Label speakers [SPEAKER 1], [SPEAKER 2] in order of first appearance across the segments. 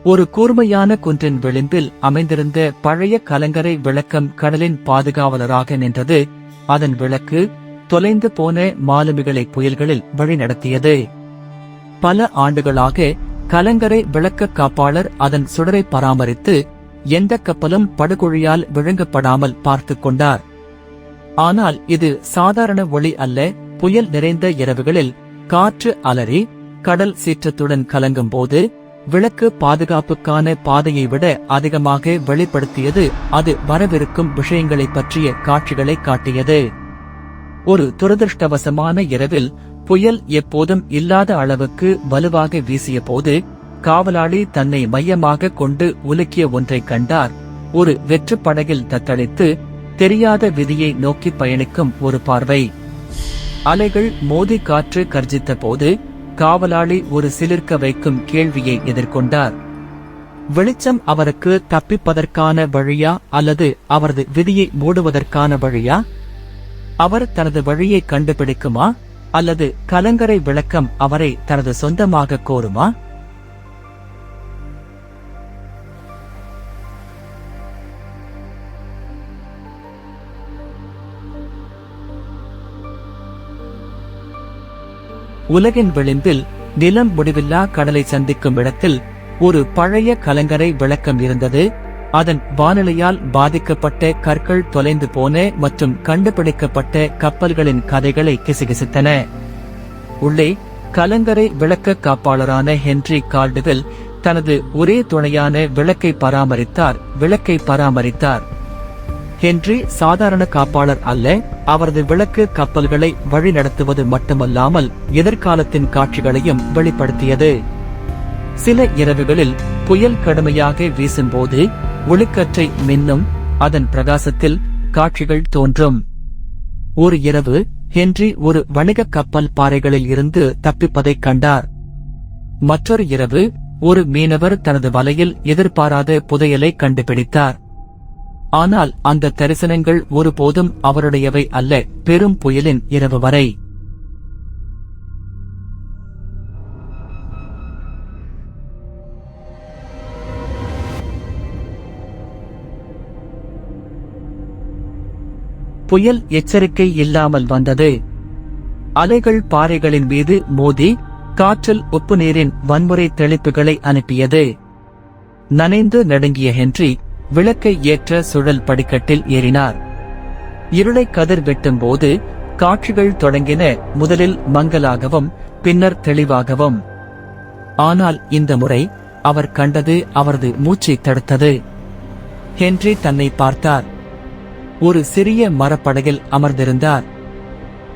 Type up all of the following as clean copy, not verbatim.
[SPEAKER 1] ஒரு கூர்மையான குன்றின் விளிம்பில் அமைந்திருந்த பழைய கலங்கரை விளக்கம் கடலின் பாதுகாவலராக நின்றது. அதன் விளக்கு தொலைந்து போன மாலுமிகளை புயல்களில் வழிநடத்தியது. பல ஆண்டுகளாக கலங்கரை விளக்க காப்பாளர் அதன் சுடரை பராமரித்து எந்த கப்பலும் படுகொழியால் விழுங்கப்படாமல் பார்த்துக் கொண்டார். ஆனால் இது சாதாரண ஒளி அல்ல. புயல் நிறைந்த இரவுகளில் காற்று அலறி கடல் சீற்றத்துடன் கலங்கும் போது விளக்கு பாதுகாப்புக்கான பாதையை விட அதிகமாக வெளிப்படுத்தியது. அது வரவிருக்கும் விஷயங்களை பற்றிய காட்சிகளை காட்டியது. ஒரு துரதிருஷ்டவசமான இரவில் புயல் எப்போதும் இல்லாத அளவுக்கு வலுவாக வீசிய போது காவலாளி தன்னை மையமாக கொண்டு உலுக்கிய ஒன்றைக் கண்டார். ஒரு வெற்றுப் படகில் தத்தளித்து தெரியாத விதியை நோக்கி பயணிக்கும் ஒரு பார்வை. அலைகள் மோதி காற்று கர்ஜித்த போது காவலாளி ஒரு சிலிர்க்க வைக்கும் கேள்வியை எதிர்கொண்டார். வெளிச்சம் அவருக்கு தப்பிப்பதற்கான வழியா அல்லது அவரது விதியை மூடுவதற்கான வழியா? அவர் தனது வழியை கண்டுபிடிக்குமா அல்லது கலங்கரை விளக்கம் அவரை தனது சொந்தமாக கோருமா? உலகின் விளிம்பில் நிலம் முடிவில்லா கடலை சந்திக்கும் இடத்தில் ஒரு பழைய கலங்கரை விளக்கம் இருந்தது. அதன் வானிலையால் பாதிக்கப்பட்ட கற்கள் தொலைந்து போன மற்றும் கண்டுபிடிக்கப்பட்ட கப்பல்களின் கதைகளை கிசுகிசுத்தன. உள்ளே கலங்கரை விளக்க காப்பாளரான ஹென்றி கால்டுவெல் தனது ஒரே துணையான விளக்கை பராமரித்தார். ஹென்றி சாதாரண காப்பாளர் அல்ல. அவரது விளக்கு கப்பல்களை வழிநடத்துவது மட்டுமல்லாமல் எதிர்காலத்தின் காட்சிகளையும் வெளிப்படுத்தியது. சில இரவுகளில் புயல் கடுமையாக வீசும்போது ஒளிக்கற்றை மின்னும். அதன் பிரகாசத்தில் காட்சிகள் தோன்றும். ஒரு இரவு ஹென்றி ஒரு வணிக கப்பல் பாறைகளில் இருந்து தப்பிப்பதைக் கண்டார். மற்றொரு இரவு ஒரு மீனவர் தனது வலையில் எதிர்பாராத புதையலை கண்டுபிடித்தார். ஆனால் அந்த தரிசனங்கள் ஒருபோதும் அவருடையவை அல்ல. பெரும் புயலின் இரவு வரை புயல் எச்சரிக்கை இல்லாமல் வந்தது. அலைகள் பாறைகளின் மீது மோதி காற்றில் உப்பு நீரின் வன்முறை தெளிப்புகளை அனுப்பியது. நனைந்து நடுங்கிய ஹென்றி விளக்கை ஏற்ற சுழல் படிக்கட்டில் ஏறினார். இருளை கதிர் வெட்டும் போது காட்சிகள் தொடங்கின. முதலில் மங்கலாகவும் பின்னர் தெளிவாகவும். ஆனால் இந்த முறை அவர் கண்டது அவரது மூச்சை தடுத்தது. ஹென்றி தன்னை பார்த்தார். ஒரு சிறிய மரப்படகில் அமர்ந்திருந்தார்.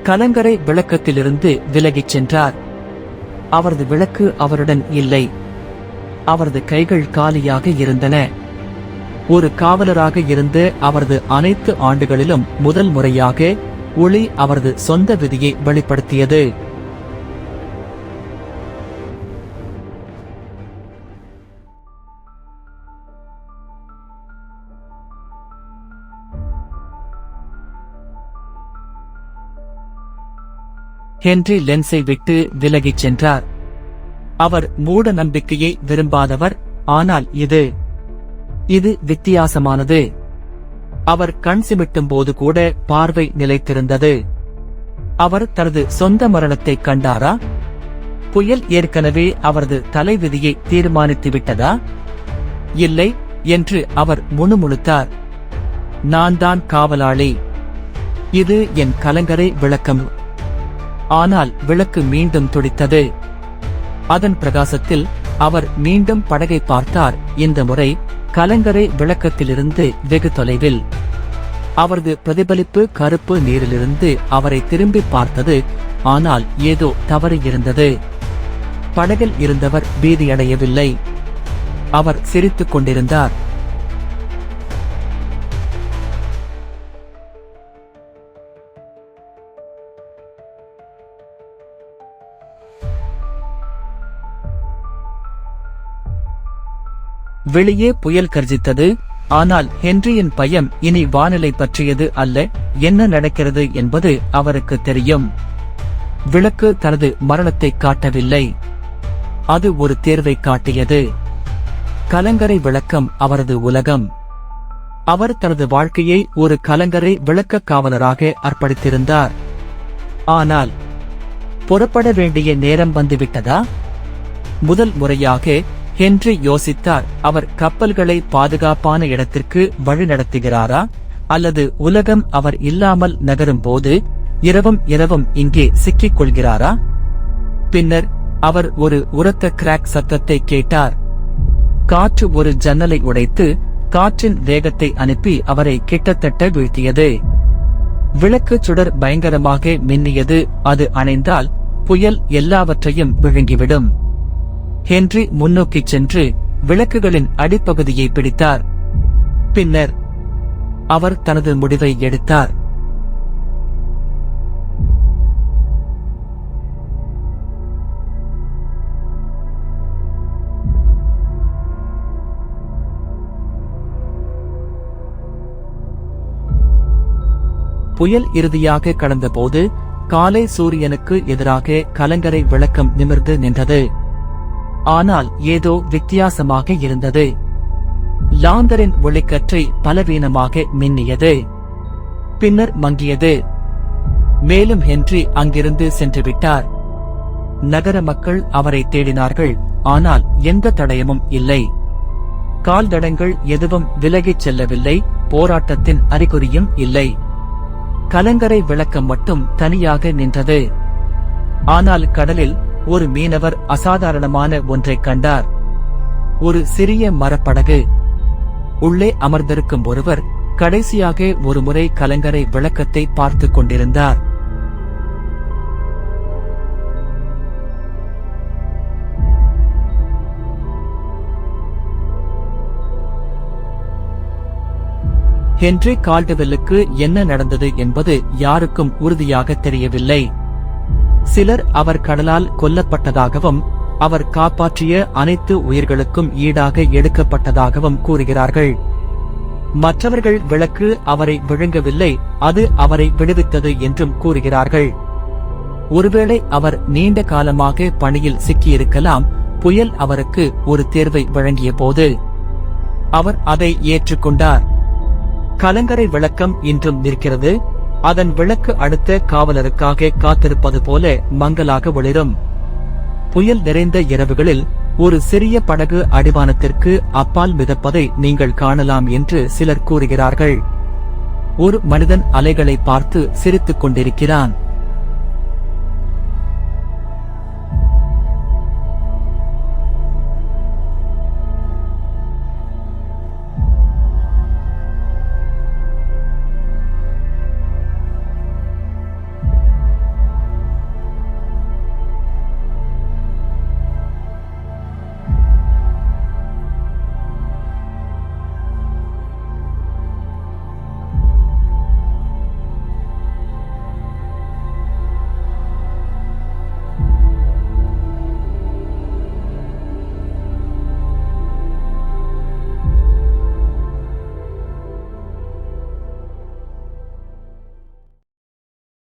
[SPEAKER 1] கலங்கரை விளக்கத்திலிருந்து விலகிச் சென்றார். அவரது விளக்கு அவருடன் இல்லை. அவரது கைகள் காலியாக இருந்தன. ஒரு காவலராக இருந்து அவரது அனைத்து ஆண்டுகளிலும் முதல் முறையாக ஒளி அவரது சொந்த விதியை வெளிப்படுத்தியது. ஹென்றி லென்ஸை விட்டு விலகிச் சென்றார். அவர் மூட நம்பிக்கையை விரும்பாதவர். ஆனால் இது வித்தியாசமானது. அவர் கண் சிமிட்டும் போது கூட பார்வை நிலைத்திருந்தது. அவர் தனது சொந்த மரணத்தை கண்டாரா? புயல் ஏற்கனவே அவரது தலைவிதியை தீர்மானித்து விட்டதா? இல்லை என்று அவர் முணுமுணுத்தார். நான் தான் காவலாளி. இது என் கலங்கரை விளக்கம். ஆனால் விளக்கு மீண்டும் துடித்தது. அதன் பிரகாசத்தில் அவர் மீண்டும் படகை பார்த்தார். இந்த முறை கலங்கரை விளக்கத்திலிருந்து வெகு தொலைவில். அவரது பிரதிபலிப்பு கருப்பு நீரிலிருந்து அவரை திரும்பி பார்த்தது. ஆனால் ஏதோ தவறு இருந்தது. படகில் இருந்தவர் பீதியடையவில்லை. அவர் சிரித்துக் கொண்டிருந்தார். வெளியே புயல் கர்ஜித்தது. ஆனால் ஹென்ரியின் பயம் இனி வானிலை பற்றியது அல்ல, என்ன நடக்கிறது என்பது அவருக்கு தெரியும். விளக்கு தனது மரணத்தை காட்டவில்லை, அது ஒரு தேர்வை காட்டியது. கலங்கரை விளக்கம் அவரது உலகம். அவர் தனது வாழ்க்கையை ஒரு கலங்கரை விளக்க காவலராக அர்ப்பணித்திருந்தார். ஆனால் புறப்பட வேண்டிய நேரம் வந்துவிட்டதா? முதல் முறையாக ஹென்றி யோசித்தார். அவர் கப்பல்களை பாதுகாப்பான இடத்திற்கு வழிநடத்துகிறாரா, அல்லது உலகம் அவர் இல்லாமல் நகரும் போது இரவும் இரவும் இங்கே சிக்கிக் கொள்கிறாரா? பின்னர் அவர் ஒரு உரத்த கிராக் சத்தத்தை கேட்டார். காற்று ஒரு ஜன்னலை உடைத்து காற்றின் வேகத்தை அனுப்பி அவரை கிட்டத்தட்ட வீழ்த்தியது. விளக்கு சுடர் பயங்கரமாக மின்னியது. அது அணைந்தால் புயல் எல்லாவற்றையும் விழுங்கிவிடும். ஹென்றி முன்னோக்கிச் சென்று விளக்குகளின் அடிப்பகுதியை பிடித்தார். பின்னர் அவர் தனது முடிவை எடுத்தார். புயல் இறுதியாக கடந்தபோது காலை சூரியனுக்கு எதிராக கலங்கரை விளக்கம் நிமிர்ந்து நின்றது. ஆனால் ஏதோ வித்தியாசமாக இருந்தது. லாந்தரின் ஒளிக்கற்றை பலவீனமாக மின்னியது, பின்னர் மங்கியது. மேலும் ஹென்றி அங்கிருந்து சென்றுவிட்டார். நகர மக்கள் அவரை தேடினார்கள், ஆனால் எந்த தடயமும் இல்லை. கால்தடங்கள் எதுவும் விலகிச் செல்லவில்லை, போராட்டத்தின் அறிகுறியும் இல்லை. கலங்கரை விளக்கம் மட்டும் தனியாக நின்றது. ஆனால் கடலில் ஒரு மீனவர் அசாதாரணமான ஒன்றைக் கண்டார். ஒரு சிறிய மரப்படகு. உள்ளே அமர்ந்திருக்கும் ஒருவர் கடைசியாக ஒருமுறை கலங்கரை விளக்கத்தை பார்த்துக் கொண்டிருந்தார். ஹென்றி கால்டுவெல்லுக்கு என்ன நடந்தது என்பது யாருக்கும் உறுதியாக தெரியவில்லை. சிலர் அவர் கடலால் கொல்லப்பட்டதாகவும் அவர் காப்பாற்றிய அனைத்து உயிர்களுக்கும் ஈடாக எடுக்கப்பட்டதாகவும் கூறுகிறார்கள். மற்றவர்கள் விளக்கு அவரை விழுங்கவில்லை, அது அவரை விடுவித்தது என்றும் கூறுகிறார்கள். ஒருவேளை அவர் நீண்ட காலமாக பணியில் சிக்கியிருக்கலாம். புயல் அவருக்கு ஒரு தேர்வை வழங்கிய போது அவர் அதை ஏற்றுக்கொண்டார். கலங்கரை விளக்கம் இன்றும் நிற்கிறது. அதன் விளக்கு அடுத்த காவலருக்காக காத்திருப்பது போல மங்கலாக ஒளிரும். புயல் நிறைந்த இரவுகளில் ஒரு சிறிய படகு அடிவானத்திற்கு அப்பால் மிதப்பதை நீங்கள் காணலாம் என்று சிலர் கூறுகிறார்கள். ஒரு மனிதன் அலைகளை பார்த்து சிரித்துக் கொண்டிருக்கிறான்.